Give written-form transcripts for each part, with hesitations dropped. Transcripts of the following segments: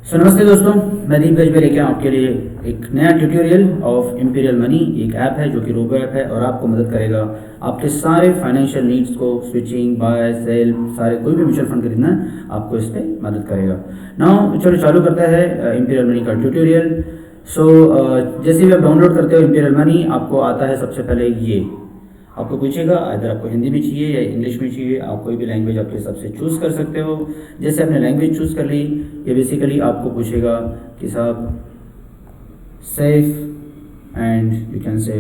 नमस्ते दोस्तों, मैं दीप गजबे लेके आपके लिए एक नया ट्यूटोरियल ऑफ इम्पीरियल मनी। एक ऐप है जो कि रोबो ऐप है और आपको मदद करेगा आपके सारे फाइनेंशियल नीड्स को स्विचिंग, बाय, सेल, सारे कोई भी म्यूचुअल फंड खरीदना है आपको इस पर मदद करेगा। नाउ चलो चालू करता है इम्पीरियल मनी का ट्यूटोरियल। जैसे भी आप डाउनलोड करते हो इम्पीरियल मनी, आपको आता है सबसे पहले ये आपको पूछेगा अगर आपको हिंदी में चाहिए या इंग्लिश में चाहिए, आप कोई भी लैंग्वेज आपके हिसाब से चूज़ कर सकते हो। जैसे आपने लैंग्वेज चूज़ कर ली, ये बेसिकली आपको पूछेगा कि साहब सेफ एंड यू कैन से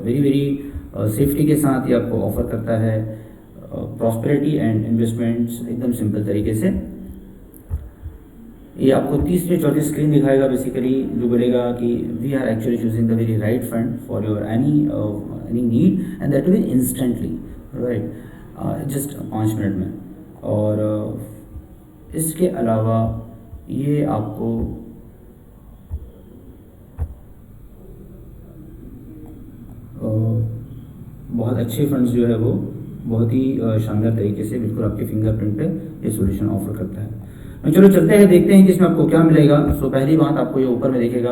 वेरी वेरी सेफ्टी के साथ ये आपको ऑफर करता है प्रॉस्पेरिटी एंड इन्वेस्टमेंट्स एकदम सिंपल तरीके से। ये आपको तीसरी चौथी स्क्रीन दिखाएगा बेसिकली, जो बोलेगा कि we are actually choosing the very right fund for your any need and that will instantly right just 5 minute में। और इसके अलावा ये आपको बहुत अच्छे फंड्स जो है वो बहुत ही शानदार तरीके से बिल्कुल आपके फिंगरप्रिंट पे ये सॉल्यूशन ऑफर करता है। चलो चलते हैं, देखते हैं कि इसमें आपको क्या मिलेगा। पहली बात आपको ये ऊपर में दिखेगा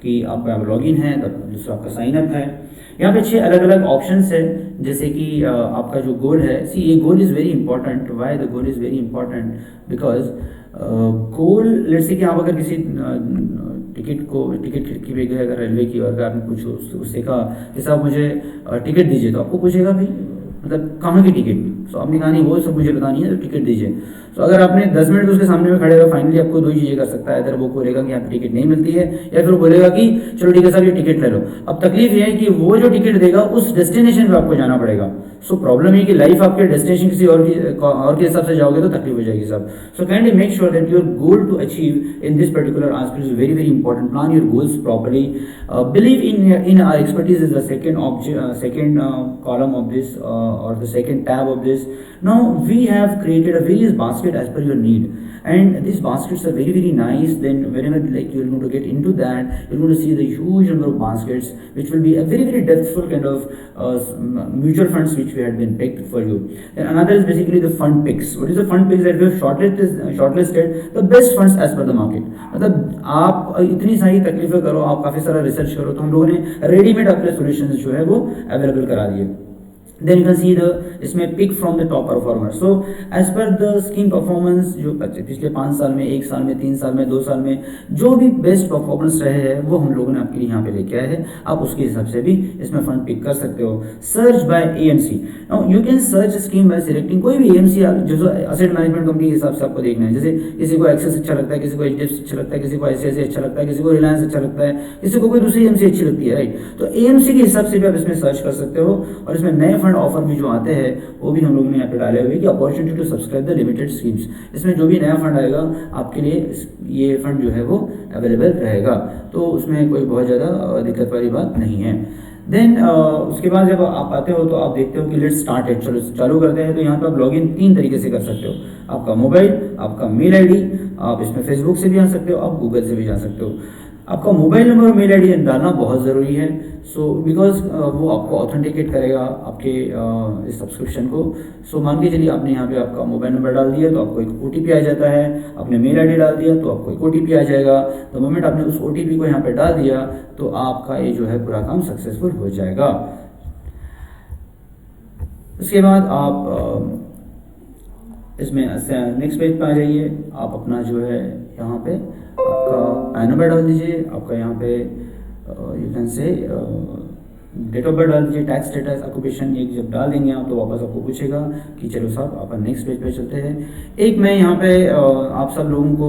कि आपका लॉगिन है, तब दूसरा आपका साइन अप है। यहाँ पे 6 अलग अलग ऑप्शंस है, जैसे कि आपका जो गोल है। ये goal is very important. Why the goal is very important? Because goal let's say कि आप अगर किसी टिकट खिड़की पे गए अगर रेलवे की, और अगर आपने पूछो उससे कहा कि साहब मुझे टिकट दीजिए, तो आपको पूछेगा भाई मतलब कहाँ की टिकट। आपने कहा नहीं वो सब मुझे बतानी है, तो टिकट दीजिए। अगर आपने 10 मिनट उसके सामने में खड़े हो, फाइनली आपको 2 ही चीज़ें कर सकता है। इधर वो बोलेगा कि यहाँ पे टिकट नहीं मिलती है, या फिर वो बोलेगा कि चलो ठीक है साहब ये टिकट ले लो। अब तकलीफ ये है कि वो जो टिकट देगा उस डेस्टिनेशन पे आपको जाना पड़ेगा। प्रॉब्लम है कि लाइफ आपके डेस्टिनेशन किसी और के हिसाब से जाओगे तो तकलीफ हो जाएगी साहब। Kindly make sure that your goal to achieve in this particular aspect is very very important. Plan your goals properly. Believe in our expertise is the second column of this or the second tab of this. Now we have created a various basket as per your need, and these baskets are very very nice. Then whenever like you're going to get into that, you're going to see the huge number of baskets which will be a very very depthful kind of mutual funds which we had been picked for you. Then another is basically the fund picks. What is the fund picks? That we have shortlisted the best funds as per the market. मतलब आप इतनी सारी तकलीफें करो, आप काफ़ी सारा research करो, तो हम लोगों ने रेडीमेड अपने सॉल्यूशंस जो है वो अवेलेबल करा दिए। Then you can see इसमें pick from the top performer. As per the scheme performance जो पिछले 5 साल में, 1 साल में, 3 साल में, 2 साल में जो भी बेस्ट परफॉर्मेंस रहे हैं वो हम लोगों ने आपके लिए यहाँ पे लेके आए हैं। आप उसके हिसाब से भी इसमें फंड पिक कर सकते हो। Search by AMC. Now you can search scheme bye selecting कोई भी एएमसी जो असेट मैनेजमेंट कंपनी के हिसाब से आपको देखना है। जैसे किसी को एक्सेस अच्छा लगता है, किसी को एचडीएफसी अच्छा लगता है, किसी को आईसीआईसी अच्छा लगता है, किसी को रिलायंस अच्छा लगता है, किसी को कोई दूसरी एएमसी अच्छी लगती है, राइट। तो एएमसी के हिसाब से भी आप इसमें सर्च कर सकते हो। और इसमें नए फंड ऑफर भी जो आते हैं वो भी हम लोगों ने यहाँ पे डाले हुए कि opportunity to subscribe the limited schemes. इसमें जो भी नया फंड आएगा आपके लिए ये फंड जो है वो अवेलेबल रहेगा, तो उसमें कोई बहुत ज़्यादा दिक्कत वाली बात नहीं है। देन उसके बाद जब आप आते हो तो आप देखते हो कि लेट्स स्टार्ट है। चलो चालू करते हैं। तो यहाँ पे आप लॉगिन 3 तरीके से कर सकते हो। आपका मोबाइल, आपका मेल आईडी, आप इसमें फेसबुक से भी आ सकते हो, आप गूगल से भी जा सकते हो। आपका मोबाइल नंबर और मेल आईडी डालना बहुत ज़रूरी है। बिकॉज वो आपको ऑथेंटिकेट करेगा आपके इस सब्सक्रिप्शन को। मान के चलिए आपने यहाँ पे आपका मोबाइल नंबर डाल दिया तो आपको एक ओटीपी आ जाता है, आपने मेल आईडी डाल दिया तो आपको एक ओटीपी आ जाएगा। तो मोमेंट आपने उस ओटीपी को यहाँ पे डाल दिया तो आपका ये जो है पूरा काम सक्सेसफुल हो जाएगा। उसके बाद आप इसमें नेक्स्ट पेज पर आ जाइए। आप अपना जो है यहाँ पे आपका पैन नंबर डाल दीजिए, आपका यहाँ पे you can say date of birth डाल दीजिए, टैक्स स्टेटस, ऑक्यूपेशन। ये जब डाल देंगे आप तो वापस आपको पूछेगा कि चलो साहब आप नेक्स्ट पेज पे चलते हैं। एक मैं यहाँ पे आप सब लोगों को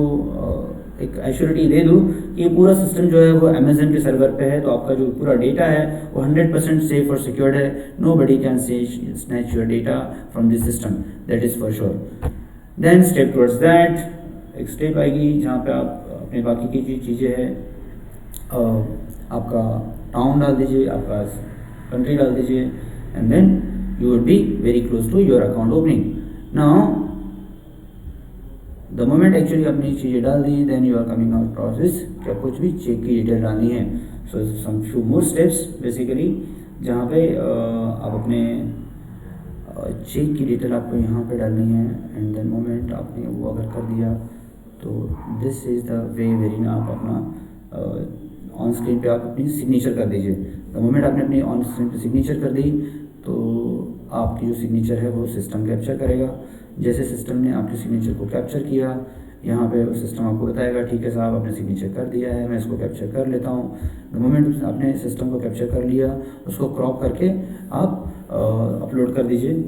एक एश्योरिटी दे दूँ कि ये पूरा सिस्टम जो है वो अमेजन के सर्वर पे है, तो आपका जो पूरा डेटा है वो 100% सेफ और सिक्योर्ड है। Nobody can snatch your data from this system, that is for sure. Then step towards that एक स्टेप आएगी जहाँ पे आप अपने बाकी की जो चीज़ें हैं आपका टाउन डाल दीजिए, आपका कंट्री डाल दीजिए, and then you will be very close to your account opening. Now the moment actually अपनी चीज़ें डाल दी, then you are coming out process क्या कुछ भी चेक की डिटेल डालनी है। Some few more steps basically जहाँ पे आप अपने चेक की डिटेल आपको यहाँ पे डालनी है, एंड देन मोमेंट आपने वो अगर कर दिया तो this is the way very आप अपना ऑन स्क्रीन पे आप अपनी सिग्नेचर कर दीजिए। द मोमेंट आपने अपनी ऑन स्क्रीन पे सिग्नेचर कर दी तो आपकी जो सिग्नेचर है वो सिस्टम कैप्चर करेगा। जैसे सिस्टम ने आपकी सिग्नेचर को कैप्चर किया, यहाँ पे सिस्टम आपको बताएगा ठीक है साहब आपने सिग्नेचर कर दिया है, मैं इसको कैप्चर कर लेता हूँ। द मोमेंट आपने सिस्टम को कैप्चर कर लिया, उसको क्रॉप करके आप अपलोड कर दीजिए।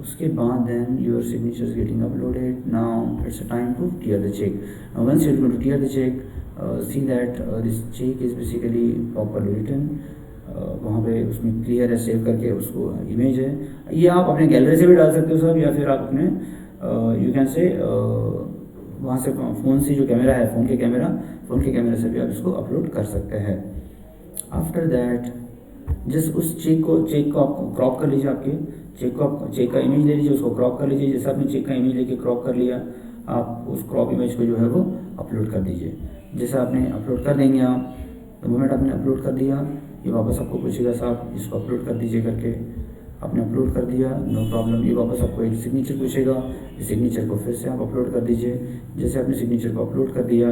उसके बाद then your signature is getting uploaded. Now it's a time to tear the cheque. Once you are going to tear the cheque, see that this cheque is basically properly written. वहाँ पे उसमें clear है, save करके उसको image है। ये आप अपने गैलरी से भी डाल सकते हो साहब, या फिर आप अपने यू कैन से वहाँ से फ़ोन से जो कैमरा है, फ़ोन के कैमरा से भी आप इसको अपलोड कर सकते हैं। आफ्टर दैट जस्ट उस चेक को आप क्रॉप कर लीजिए। आपके चेक का इमेज ले लीजिए, उसको क्रॉप कर लीजिए। जैसे आपने चेक का इमेज लेके क्रॉप कर लिया, आप उस क्रॉप इमेज को जो है वो अपलोड कर दीजिए। जैसे आपने अपलोड कर देंगे आप, तो मोमेंट आपने अपलोड कर दिया, ये वापस आपको पूछेगा साहब इसको अपलोड कर दीजिए करके। आपने अपलोड कर दिया, नो प्रॉब्लम। ये वापस आपको एक सिग्नेचर पूछेगा, इस सिग्नेचर को फिर से आप अपलोड कर दीजिए। जैसे आपने सिग्नेचर को अपलोड कर दिया,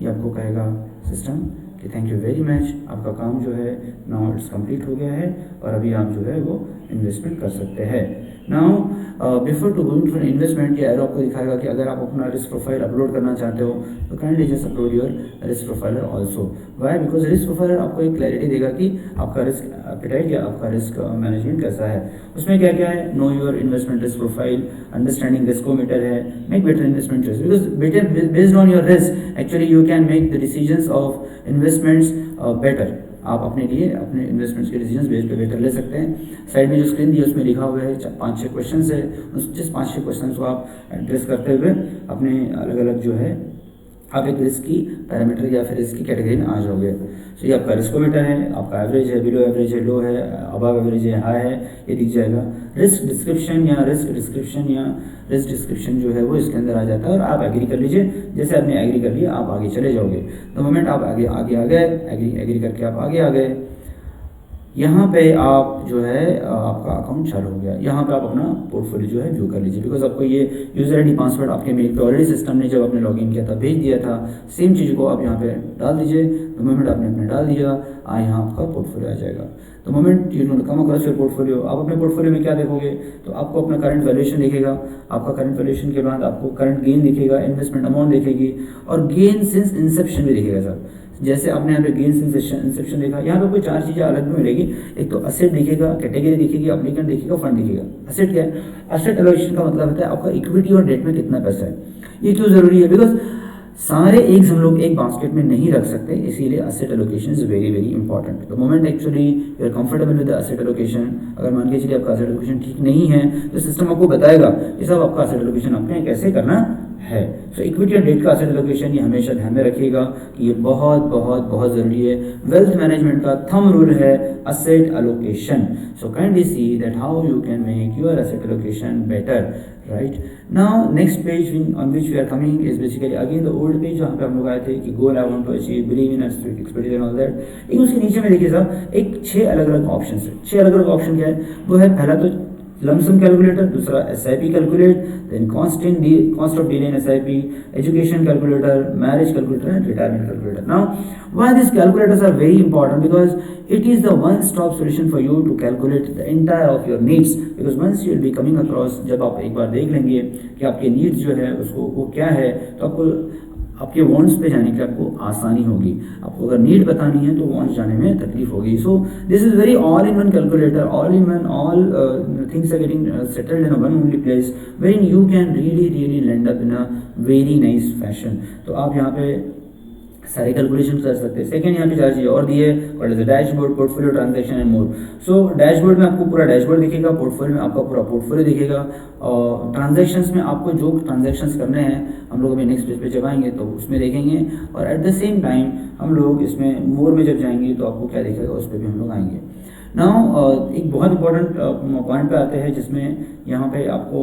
ये आपको कहेगा सिस्टम कि थैंक यू वेरी मच, आपका काम जो है नाउ इट्स कंप्लीट हो गया है और अभी आप जो है वो इन्वेस्टमेंट कर सकते हैं। Now before to going to investment, ये एरो आपको दिखाएगा कि अगर आप अपना रिस्क प्रोफाइल अपलोड करना चाहते हो तो kindly just upload your risk profiler also. Why? Because risk profiler आपको एक क्लैरिटी देगा कि आपका रिस्क एपेटाइट या आपका रिस्क मैनेजमेंट कैसा है। उसमें क्या क्या है, know your investment risk profile, understanding riskometer है, make better investment choice. Because based on your risk actually you can make the decisions of investments better. आप अपने लिए अपने इन्वेस्टमेंट्स के डिसीजंस बेस पे बेटर ले सकते हैं। साइड में जो स्क्रीन दी है उसमें लिखा हुआ है 5-6 क्वेश्चन है, उस जिस 5-6 क्वेश्चन को आप एड्रेस करते हुए अपने अलग अलग जो है आप एक रिस्क की पैरामीटर या फिर रिस्क की कैटेगरी में आ जाओगे। तो ये आपका रिस्कोमीटर है, आपका एवरेज है, बिलो एवरेज है, लो है, अबव एवरेज है, हाई है, ये दिख जाएगा। रिस्क डिस्क्रिप्शन या रिस्क डिस्क्रिप्शन जो है वो इसके अंदर आ जाता है और आप एग्री कर लीजिए। जैसे आपने एग्री कर लिया आप आगे चले जाओगे। तो मोमेंट आप आगे आ गए, एग्री करके आप आगे आ गए, यहाँ पे आप जो है आपका अकाउंट चालू हो गया। यहाँ पे आप अपना पोर्टफोलियो जो है व्यू कर लीजिए। बिकॉज आपको ये यूज़र आईडी पासवर्ड आपके मेल पे ऑलरेडी सिस्टम ने जब आपने लॉगिन किया था भेज दिया था। सेम चीज़ को आप यहाँ पे डाल दीजिए। द मोमेंट आपने अपने डाल दिया, यहाँ आपका पोर्टफोलियो आ जाएगा। तो moment you know come across your portfolio, आप अपने पोर्टफोलियो में क्या देखोगे, तो आपको अपना करंट वैल्यूएशन दिखेगा। आपका करंट वैल्यूएशन के बाद आपको करंट गेन दिखेगा, इन्वेस्टमेंट अमाउंट दिखेगी और गेन सिंस इंसेप्शन भी दिखेगा सर। जैसे आपने यहाँ पे गेन इंसेप्शन देखा, यहाँ पे कोई 4 चीज़ें अलग में मिलेगी। एक तो असेट दिखेगा, कैटेगरी दिखेगी, एप्लीकेंट दिखेगा, फंड दिखेगा। असेट क्या है? असेट एलोकेशन का मतलब होता है आपका इक्विटी और डेट में कितना पैसा है। ये क्यों जरूरी है? बिकॉज सारे एग्स हम लोग एक बास्केट में नहीं रख सकते, इसीलिए asset allocation is very very important. The moment actually you are comfortable with the asset allocation, अगर मान के चलिए आपका असेट एलोकेशन ठीक नहीं है तो सिस्टम आपको बताएगा कि सब आपका असेट एलोकेशन आपने कैसे करना है। सो इक्विटी और डेट का असेट एलोकेशन ये हमेशा ध्यान में रखिएगा कि ये बहुत बहुत बहुत ज़रूरी है। वेल्थ मैनेजमेंट का थंब रूल है asset allocation. So kindly see that how you can make your asset allocation better. Right now next page on which we are coming is basically again the old page जहाँ पे हम लोग आए थे कि goal I want to achieve, believe in expertise and all that. लेकिन उसके नीचे में देखिए साहब एक 6 अलग अलग ऑप्शन है। 6 अलग अलग ऑप्शन क्या है? वो है पहला तो लमसम कैलकुलेटर, दूसरा SIP calculate, then cost of delay in SIP, education calculator, marriage calculator and retirement calculator. Now why this calculators are very important? Because it is the one stop solution for you to calculate the entire of your needs. Because once you will be coming across, जब आप एक बार देख लेंगे कि आपके needs जो है उसको वो क्या है, तो आपको आपके वांट्स पे जाने के आपको आसानी होगी। आपको अगर नीड बतानी है तो वांट्स जाने में तकलीफ होगी। So this is very all in one calculator, all in one, all things are getting settled in one only place where you can really land up in a very nice fashion. तो आप यहाँ पे सारे calculation कर सकते हैं। Second यहाँ पे 4 चीज़ें और दी है, what is the dashboard, portfolio, transaction and more. So dashboard में आपको पूरा डैशबोर्ड दिखेगा, पोर्टफोलियो में आपका पूरा पोर्टफोलियो दिखेगा और ट्रांजैक्शंस में आपको जो ट्रांजैक्शंस करने हैं हम लोग अभी नेक्स्ट पेज पे जब आएंगे तो उसमें देखेंगे। और एट द सेम टाइम हम लोग इसमें मोर में जब जाएंगे तो आपको क्या दिखेगा उस पर भी हम लोग आएंगे। नाउ एक बहुत इंपॉर्टेंट पॉइंट पे आते हैं जिसमें यहाँ पे आपको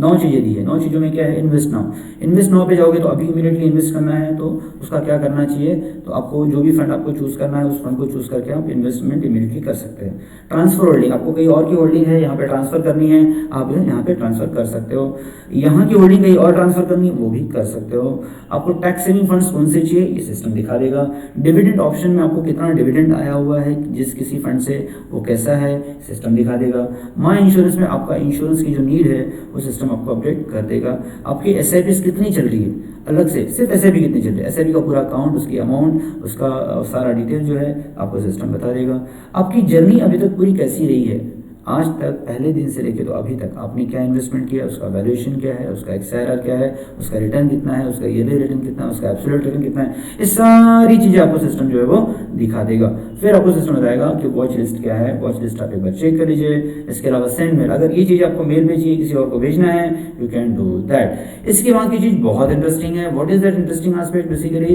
9 चीज़ें दी है। 9 चीज़ों में क्या है, इन्वेस्ट नाउ। इन्वेस्ट नाउ पे जाओगे तो अभी इमीडिएटली इन्वेस्ट करना है, तो उसका क्या करना चाहिए, तो आपको जो भी फंड आपको चूज़ करना है उस फंड को चूज़ करके आप इन्वेस्टमेंट इमीडिएटली कर सकते हैं। ट्रांसफर होल्डिंग, आपको कहीं और की होल्डिंग है यहाँ पे ट्रांसफर करनी है, आप यहाँ पे ट्रांसफर कर सकते हो। यहाँ की होल्डिंग कहीं और ट्रांसफर करनी है वो भी कर सकते हो। आपको टैक्स सेविंग फंड्स कौन से चाहिए ये सिस्टम दिखा देगा। डिविडेंड ऑप्शन में आपको कितना डिविडेंड आया हुआ है जिस किसी फंड से वो कैसा है सिस्टम दिखा देगा। माई इंश्योरेंस में आपका इंश्योरेंस की जो नीड है वो सिस्टम आपको अपडेट कर देगा। आपकी एसआईपी कितनी चल रही है अलग से, सिर्फ एसआईपी कितनी चल रही है, एसआईपी का पूरा अकाउंट, उसकी अमाउंट, उसका सारा डिटेल जो है आपको सिस्टम बता देगा। आपकी जर्नी अभी तक पूरी कैसी रही है, आज तक पहले दिन से लेके तो अभी तक आपने क्या इन्वेस्टमेंट किया, उसका वैल्यूएशन क्या है, उसका एक्सआईआर क्या है, उसका रिटर्न कितना है, उसका ईयरली रिटर्न कितना है, उसका एब्सोल्यूट रिटर्न कितना है, ये सारी चीज़ें आपको सिस्टम जो है वो दिखा देगा। फिर आपको सिस्टम बताएगा कि वॉच लिस्ट क्या है, वॉच लिस्ट आप एक बार चेक कर लीजिए। इसके अलावा सेंड मेल, अगर ये चीज़ आपको मेल में चाहिए, किसी और को भेजना है, यू कैन डू दैट। इसके बाद की चीज़ बहुत इंटरेस्टिंग है। What is that interesting aspect basically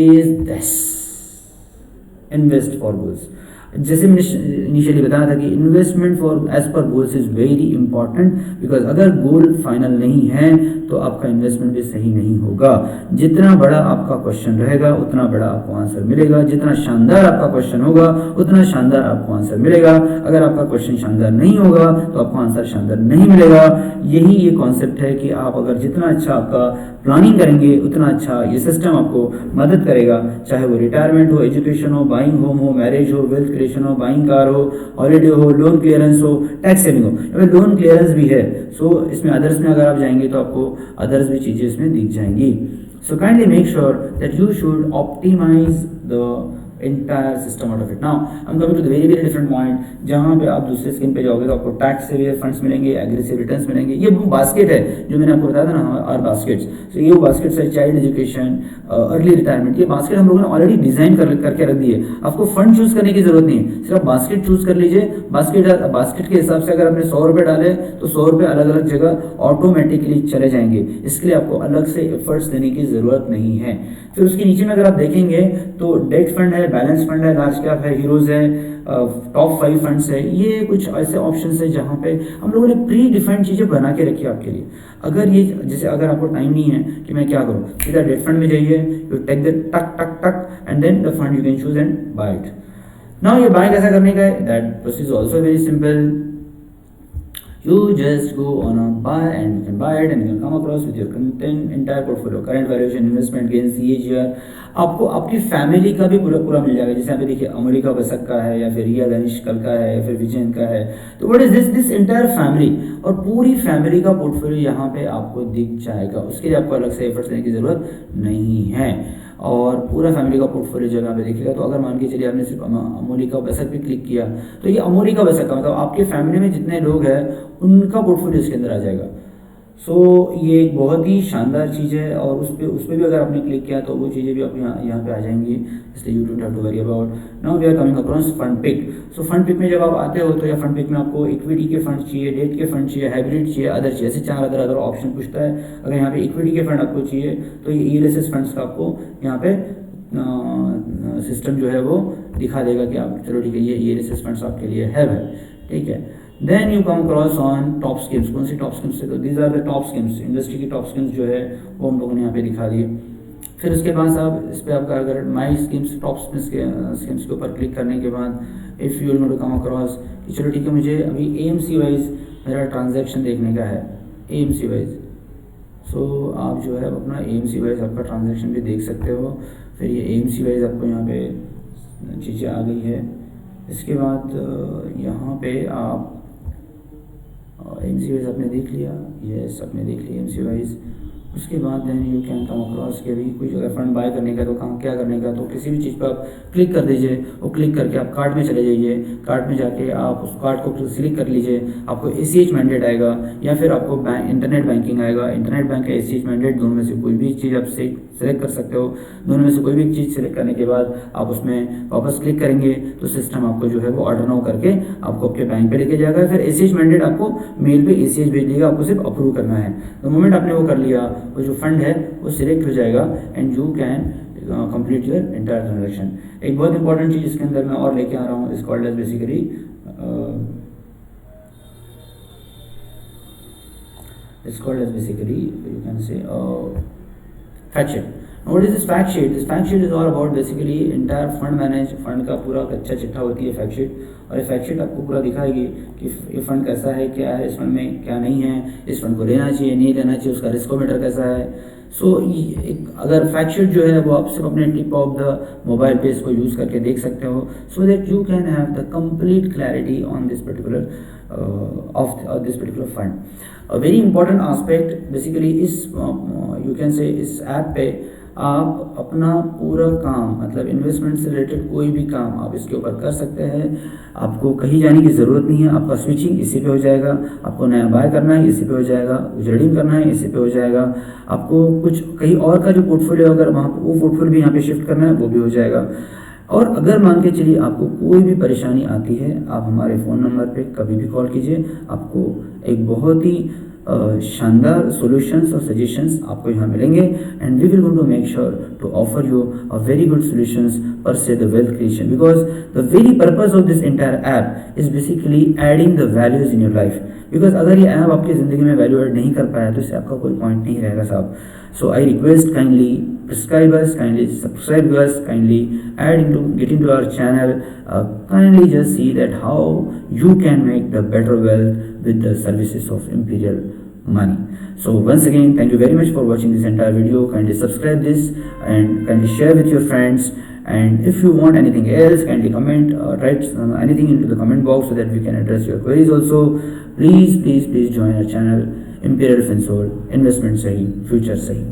is this, invest for goals. जैसे मैंने इनिशियली बताया था कि investment for as per goals is very important, because अगर गोल फाइनल नहीं है तो आपका इन्वेस्टमेंट भी सही नहीं होगा। जितना बड़ा आपका क्वेश्चन रहेगा उतना बड़ा आपको आंसर मिलेगा, जितना शानदार आपका क्वेश्चन होगा उतना शानदार आपको आंसर मिलेगा। अगर आपका क्वेश्चन शानदार नहीं होगा तो आपको आंसर शानदार नहीं मिलेगा। यही ये कॉन्सेप्ट है कि आप अगर जितना अच्छा आपका प्लानिंग करेंगे उतना अच्छा ये सिस्टम आपको मदद करेगा, चाहे वो रिटायरमेंट हो, एजुकेशन हो, बाइंग होम हो, मैरिज हो, वेल्थ क्रिएशन हो, बाइंग कार हो, हॉलीडे हो, लोन क्लियरेंस हो, टैक्स सेविंग हो। लोन क्लियरेंस भी है, सो इसमें अदर्स में अगर आप जाएंगे तो आपको अदर्स भी चीज़ें इसमें दिख जाएंगी। So kindly make sure that you should optimise the entire system out of it. Now I'm coming to the very different point, जहाँ पे आप दूसरे स्क्रीन पे जाओगे तो आपको टैक्स सेवियर फंड्स मिलेंगे, एग्रेसिव रिटर्न्स मिलेंगे। ये बास्केट है जो मैंने आपको बताया था ना, आर बास्केट्स। तो ये वो बास्केट्स है, चाइल्ड एजुकेशन, अर्ली रिटायरमेंट। ये बास्केट हम लोगों ने ऑलरेडी डिजाइन करके रख दी है, आपको फंड चूज करने की जरूरत नहीं है, सिर्फ बास्केट चूज कर लीजिए। बास्केट के हिसाब से अगर आपने 100 रुपये डाले तो 100 रुपये अलग अलग जगह ऑटोमेटिकली चले जाएंगे। इसके लिए आपको अलग से एफर्ट्स देने की जरूरत नहीं है। फिर उसके नीचे में अगर आप देखेंगे तो डेट फंड है, बैलेंस फंड है, लार्ज कैप है, हीरोज है, टॉप 5 फंड्स है। ये कुछ ऐसे ऑप्शंस है जहाँ पे हम लोगों ने प्री डिफाइंड चीज़ें बना के रखी है आपके लिए। अगर ये जैसे अगर आपको टाइम नहीं है कि मैं क्या करूँ, सीधा डेट फंड में जाइए, यू टेक द टक टक टक and then the fund you can choose and buy it. Now ये बाय कैसा करने का है, that process is also very simple. You just go on a buy and you can buy it and you can come across with your content entire portfolio, current valuation, investment gains, CAGR। आपको आपकी family का भी पूरा मिल जाएगा। जैसे यहाँ पे देखिए अमेरिका बसक का है, या फिर रिया दानिशकल का है, या फिर विजयन का है। तो what is this entire family, और पूरी फैमिली का पोर्टफोलियो यहाँ पे आपको दिख जाएगा। उसके लिए आपको अलग से एफर्ट्स देने की जरूरत नहीं है, और पूरा फैमिली का पोर्टफोलियो जगह पे देखिएगा। तो अगर मान के चलिए आपने सिर्फ अमोलिका बसक पे क्लिक किया तो ये अमोलिका बसक का मतलब आपके फैमिली में जितने लोग हैं उनका पोर्टफोलियो इसके अंदर आ जाएगा। सो ये एक बहुत ही शानदार चीज़ है, और उस पर भी अगर आपने क्लिक किया तो वो चीज़ें भी आप यहाँ पे आ जाएंगी, इसलिए you don't have to worry about. Now we are coming across fund pick. So fund pick में जब आप आते हो तो या फंड पिक में आपको इक्विटी के फंड चाहिए, डेट के फंड चाहिए, हाइब्रिड चाहिए, अदर चाहिए, ऐसे 4 अदर ऑप्शन पूछता है। अगर यहाँ पे इक्विटी के फंड आपको चाहिए तो ये ईएलएसएस फंड्स का आपको यहाँ पे सिस्टम जो है वो दिखा देगा कि आप चलो ठीक है ये ईएलएसएस फंड्स आपके लिए है भाई, ठीक है। Then you come across on top schemes. कौन सी टॉप स्कीम्स है, तो these are the top schemes, industry की टॉप स्कीम्स जो है वो हम लोगों ने यहाँ पे दिखा दी। फिर उसके बाद आप इस पर आपका अगर माई स्कीम्स टॉप स्कीम्स के ऊपर क्लिक करने के बाद if you will not come across कि चलो ठीक है मुझे अभी एएमसी वाइज मेरा ट्रांजैक्शन देखने का है, एएमसी वाइज। सो आप जो है अपना एएमसी वाइज आपका ट्रांजैक्शन भी देख सकते हो। फिर ये एएमसी वाइज आपको यहाँ पे चीज़ें आ गई है। इसके बाद यहाँ पे आप एएमसी वाइज आपने देख लिया, यस आपने देख लिया एएमसी वाइज। उसके बाद then you can come across के भी कुछ अगर फंड बाय करने का तो कहाँ क्या करने का, तो किसी भी चीज़ पर आप क्लिक कर दीजिए। वो क्लिक करके आप कार्ड में चले जाइए, कार्ड में जाके आप उस कार्ड को सिलेक्ट कर लीजिए। आपको ACH मैंडेट आएगा या फिर आपको इंटरनेट बैंकिंग आएगा। इंटरनेट बैंक या ACH मैंडेट दोनों में से कोई भी चीज़ आप सेलेक्ट कर सकते हो। दोनों में से कोई भी चीज़ सेलेक्ट करने के बाद आप उसमें वापस क्लिक करेंगे तो सिस्टम आपको जो है वो ऑर्डर नाउ करके आपको आपके बैंक पे लेके जाएगा। फिर ACH मैंडेट आपको मेल पे ACH भेज देगा, आपको सिर्फ अप्रूव करना है। तो मोमेंट आपने वो कर लिया, वो जो फंड है वो सिलेक्ट हो जाएगा and you can complete your entire transaction. एक बहुत इंपॉर्टेंट चीज़ इसके अंदर मैं और लेके आ रहा हूँ, इस called as basically you can say fact sheet. Now what is this fact sheet? This fact sheet is all about basically entire fund manage, fund का पूरा कच्चा चिट्ठा होती है फैक्ट शीट, और ये फैक्ट शीट आपको पूरा दिखाएगी कि ये फंड कैसा है, क्या है इस फंड में, क्या नहीं है, इस फंड को लेना चाहिए नहीं लेना चाहिए, उसका रिस्कोमीटर कैसा है। सो अगर फैक्ट शीट जो है वो आप सिर्फ अपने टिप ऑफ द मोबाइल पे इसको यूज़ करके देख सकते हो, so that you can have the complete clarity on this particular of this particular fund. A very important aspect basically इस you can say इस ऐप पे आप अपना पूरा काम, मतलब इन्वेस्टमेंट से रिलेटेड कोई भी काम आप इसके ऊपर कर सकते हैं। आपको कहीं जाने की ज़रूरत नहीं है, आपका स्विचिंग इसी पे हो जाएगा, आपको नया बाय करना है इसी पे हो जाएगा, कुछ रिडीम करना है इसी पे हो जाएगा, आपको कुछ कहीं और का जो पोर्टफोलियो अगर वहाँ वो पोर्टफोलियो भी यहाँ पे शिफ्ट करना है वो भी हो जाएगा। और अगर मान के चलिए आपको कोई भी परेशानी आती है, आप हमारे फ़ोन नंबर पे कभी भी कॉल कीजिए, आपको एक बहुत ही शानदार सॉल्यूशंस और सजेशंस आपको यहाँ मिलेंगे, and we will going to make sure to offer you a very good solutions per se the wealth creation, because the very purpose of this entire app is basically adding the values in your life. Because अगर ये app आपकी ज़िंदगी में value add नहीं कर पाया तो इस ऐप का कोई पॉइंट नहीं रहेगा साहब। So I request kindly subscribe us, kindly subscribe us, kindly get into our channel, kindly just see that how you can make the better wealth with the services of Imperial Money. So once again, thank you very much for watching this entire video. Kindly subscribe this and kindly share with your friends, and if you want anything else, kindly comment, write anything into the comment box so that we can address your queries also. Please join our channel Imperial Finsoul, investment sahi, future sahi.